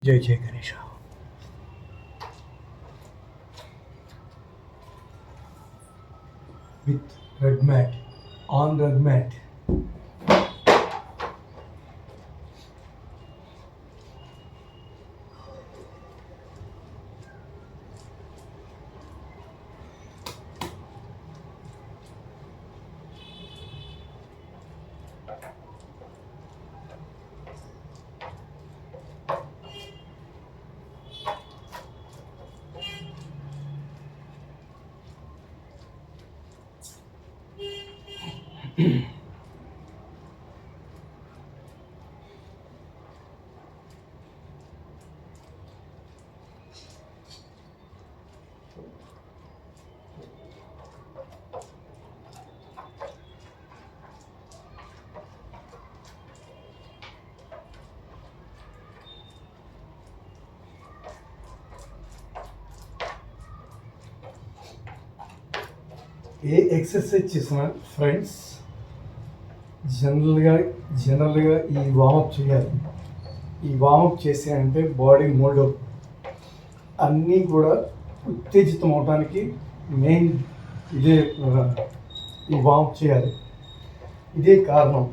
జై జై Ganesha. With red matte on red matte. A exercise చేసిన ఫ్రెండ్స్ జనరల్గా ఈ వామప్ చేయాలి. ఈ వామప్ చేసి అంటే బాడీ మోల్డ్ అన్నీ కూడా ఉత్తేజితం అవడానికి మెయిన్ ఇదే. ఈ వామప్ చేయాలి. ఇదే కారణం.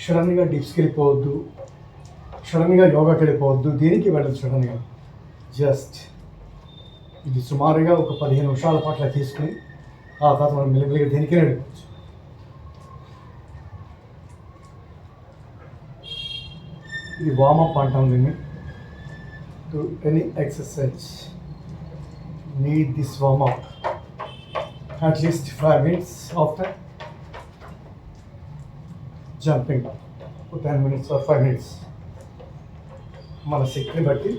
సడన్గా డిప్స్కి వెళ్ళిపోవద్దు, సడన్గా యోగాకి వెళ్ళిపోవద్దు, దేనికి వెళ్ళదు సడన్గా. జస్ట్ ఇది సుమారుగా ఒక 15 నిమిషాల పాటు తీసుకుని ఆ తర్వాత మనం మెల్లిమెల్లిగా దేనికైనా వెళ్ళిపోవచ్చు. ఇది వామప్ అంటాం దీన్ని. To any exercise need this warm up at least 5 minutes after jumping, 10 minutes or 5 minutes మన శక్తిని బట్టి.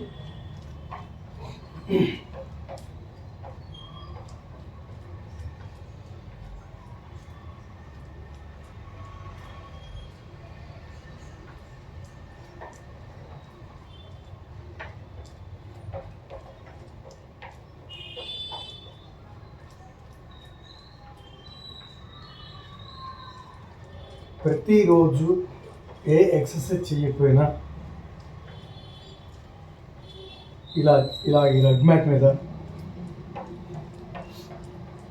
ప్రతిరోజు ఏ ఎక్సర్సైజ్ చేయకపోయినా ఇలా ఈ రెడ్ మ్యాట్ మీద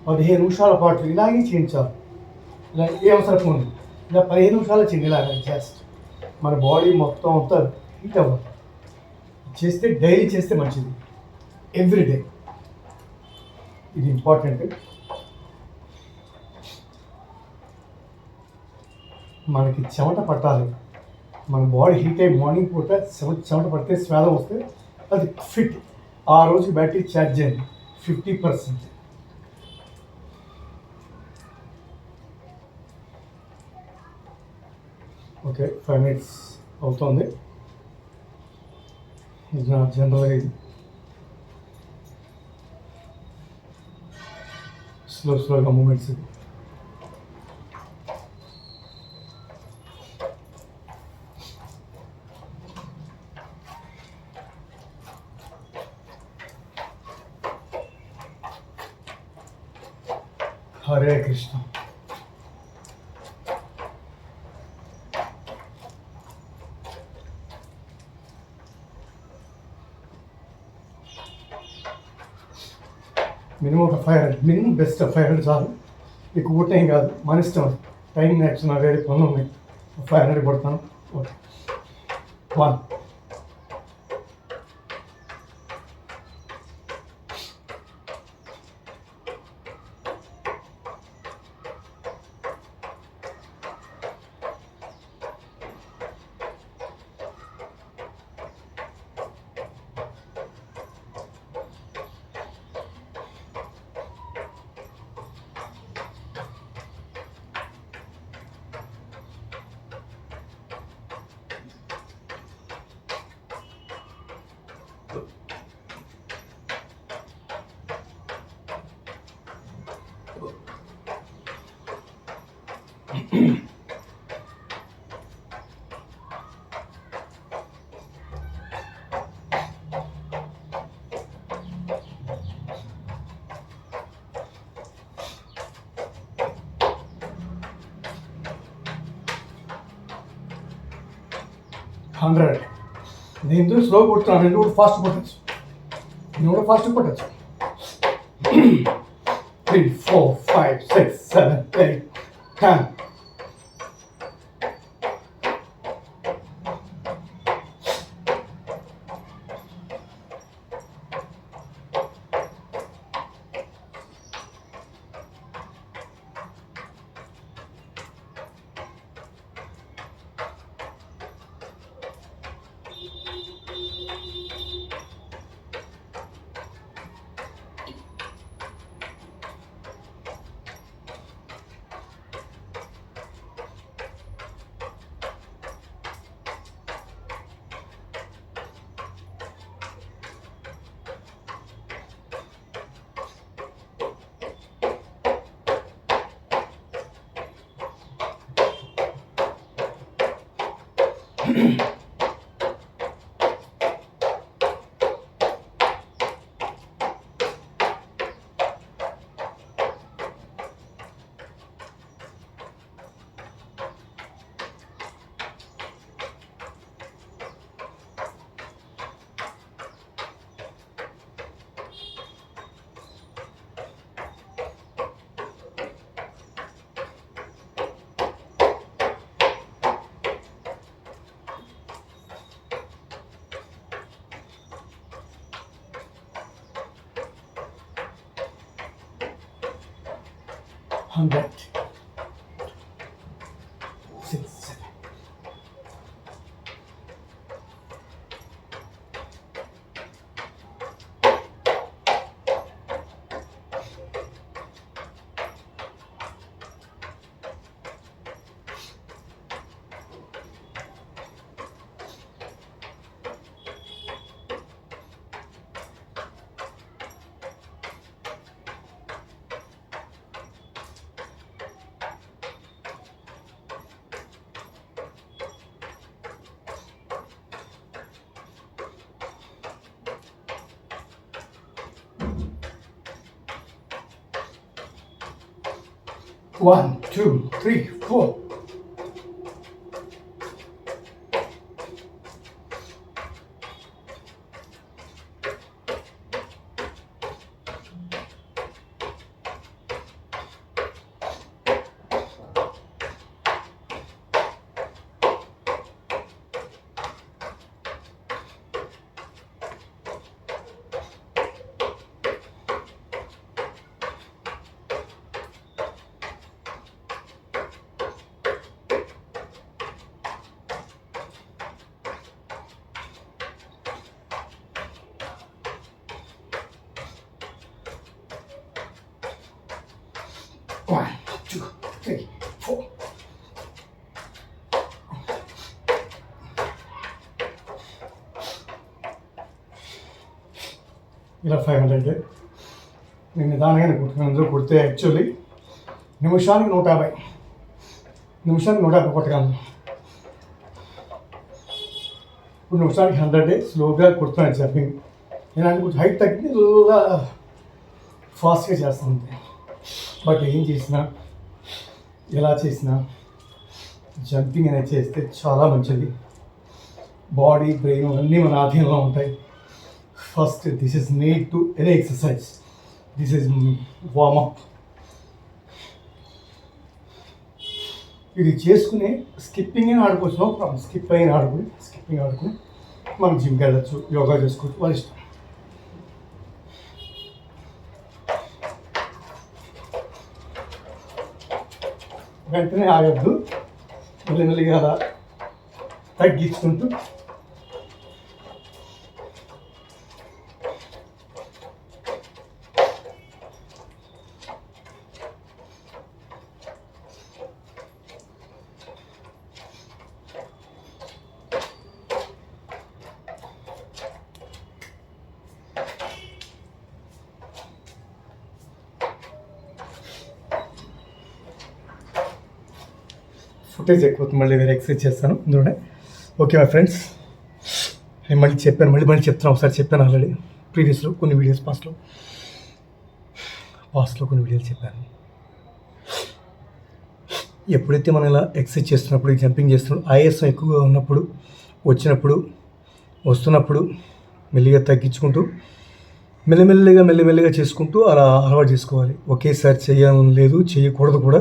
15 నిమిషాల పాటు ఇలాగే చేయించాలి. ఇలా ఏ అవసరం ఉంది, ఇలా 15 నిమిషాలు చేయండి. ఇలాగ జస్ట్ మన బాడీ మొత్తం అంతా హీట్ అవ్వాలి. చేస్తే డైలీ చేస్తే మంచిది, ఎవ్రీడే. ఇది ఇంపార్టెంట్. మనకి చెమట పట్టాలి. మన బాడీ హీట్ అయ్యి మార్నింగ్ పూట చెమట పడితే స్వేదం వస్తే అది ఫిట్. ఆ రోజు బ్యాటరీ ఛార్జ్ అయింది 50%. ఓకే, 5 minutes అవుతుంది. జనరల్గా ఇది స్లోగా మూమెంట్స్. ఇది హరే కృష్ణ. మినిమం ఒక 500, మినిమం బెస్ట్ 500 చాలు. మీకు ఊటేం కాదు, మన ఇష్టం. టైం యాక్షన్ వేరే పనులు ఉన్నాయి. 500 పడతాను. ఓకే, 1. నేను స్లో కొడుతున్నాను, నేను కూడా ఫాస్ట్ కొట్టచ్చు, నేను కూడా ఫాస్ట్ కొట్టచ్చు. 3, 4, 5, 6, 7, 8, 10. On that. 6, 7. One, 2, 3, 4. One, 2, 3, 4. ఇలా 500. నేను నిదానంగానే కుట్టుకున్నాను. కుడితే యాక్చువల్లీ నిమిషానికి 150 కొట్టగలను. ఇప్పుడు నిమిషానికి 100 స్లోగా కుడుతున్నాను జంపింగ్. నేను కొంచెం హైట్ తగ్గి స్లోగా ఫాస్ట్గా చేస్తాను. బట్ ఏం చేసినా ఎలా చేసినా జంపింగ్ అనేది చేస్తే చాలా మంచిది. బాడీ బ్రెయిన్ అన్నీ మన ఆధీనంలో ఉంటాయి. First this is need to any exercise. This is warm up. ఇది చేసుకుని స్కిప్పింగ్ అయినా ఆడుకోవచ్చు. No problem. స్కిప్పింగ్ ఆడుకుని మనం జిమ్కి వెళ్ళచ్చు, యోగా చేసుకోవచ్చు, వాళ్ళ ఇష్టం. వెంటనే ఆగద్దు. మెల్లిమెల్లిగా అలా తగ్గించుకుంటూ ఫుటేజ్ ఎక్కువ మళ్ళీ వేరే ఎక్సర్సైజ్ చేస్తాను ఇందులోనే. ఓకే మై ఫ్రెండ్స్, నేను మళ్ళీ చెప్పాను, మళ్ళీ చెప్తాను. ఒకసారి చెప్పాను ఆల్రెడీ ప్రీవియస్లో కొన్ని వీడియోస్, పాస్ట్లో కొన్ని వీడియోలు చెప్పాను. ఎప్పుడైతే మనం ఇలా ఎక్సర్సైజ్ చేస్తున్నప్పుడు, జంపింగ్ చేస్తున్నప్పుడు, ఆయాసం ఎక్కువగా ఉన్నప్పుడు వచ్చినప్పుడు వస్తున్నప్పుడు మెల్లిగా తగ్గించుకుంటూ మెల్లిమెల్లిగా చేసుకుంటూ అలా అలవాటు చేసుకోవాలి. ఒకేసారి చేయాలని లేదు, చేయకూడదు కూడా.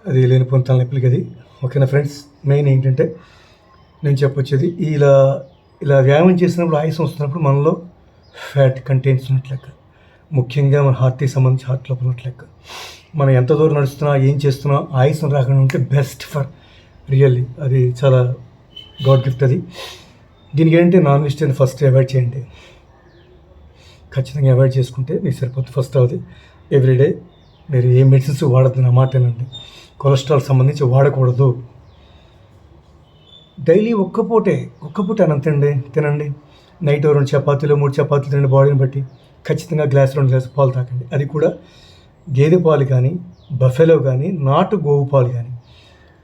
అది లేనిపోయిన తలనొప్పులకి అది. ఓకేనా ఫ్రెండ్స్? మెయిన్ ఏంటంటే నేను చెప్పొచ్చేది ఇలా ఇలా వ్యాయామం చేసినప్పుడు ఆయాసం వస్తున్నప్పుడు మనలో ఫ్యాట్ కంటెంట్స్ ఉన్నట్లు లెక్క. ముఖ్యంగా మన హార్ట్కి సంబంధించి హార్ట్ లోపల ఉన్నట్లు లెక్క. మనం ఎంత దూరం నడుస్తున్నా ఏం చేస్తున్నా ఆయాసం రాకుండా ఉంటే బెస్ట్ ఫర్ రియల్లీ. అది చాలా గాడ్ గిఫ్ట్ అది. దీనికి ఏంటంటే నాన్ వెజిటేరియన్ ఫస్ట్ అవాయిడ్ చేయండి. ఖచ్చితంగా అవాయిడ్ చేసుకుంటే మీకు సరిపోతుంది. ఫస్ట్ అవుతుంది ఎవ్రీడే మీరు ఏ మెడిసిన్స్ వాడద్దు, నా మాటేనండి. కొలెస్ట్రాల్ సంబంధించి వాడకూడదు. డైలీ ఒక్క పూట అన్నం తినండి. నైట్ 2 చపాతీలు 3 చపాతీలు తినండి. బాడీని బట్టి ఖచ్చితంగా 2 గ్లాసు పాలు తాకండి. అది కూడా గేదె పాలు కానీ, బఫెలో కానీ, నాటు గోవు పాలు కానీ.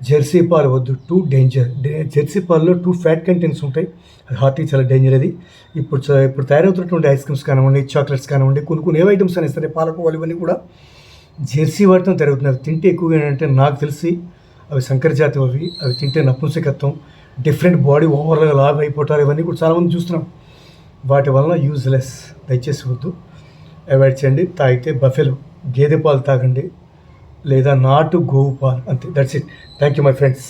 జెర్సీ పాలు వద్దు, టూ డేంజర్. జెర్సీ పాలలో 2 ఫ్యాట్ కంటెంట్స్ ఉంటాయి. అది హార్ట్కి చాలా డేంజర్. అది ఇప్పుడు తయారవుతున్నటువంటి ఐస్ క్రీమ్స్ కానివ్వండి, చాక్లెట్స్ కానివ్వండి, కొన్ని ఏ ఐటమ్స్ అయినా సరే పాలకోవాలు ఇవన్నీ కూడా జెర్సీ వాటితో తయారవుతున్నారు. తింటే ఎక్కువగా ఏంటంటే నాకు తెలిసి అవి సంకర జాతి, అవి తింటే నపుంసకత్వం, డిఫరెంట్ బాడీ ఓవర్గా లావ్ అయిపోతారు. ఇవన్నీ కూడా చాలామంది చూస్తున్నాం. వాటి వలన యూజ్లెస్. దయచేసి వద్దు, అవాయిడ్ చేయండి. తాగితే బఫెలో గేదె పాలు తాగండి, లేదా నాటు గోవు పాలు. అంతే, that's it. Thank you my friends.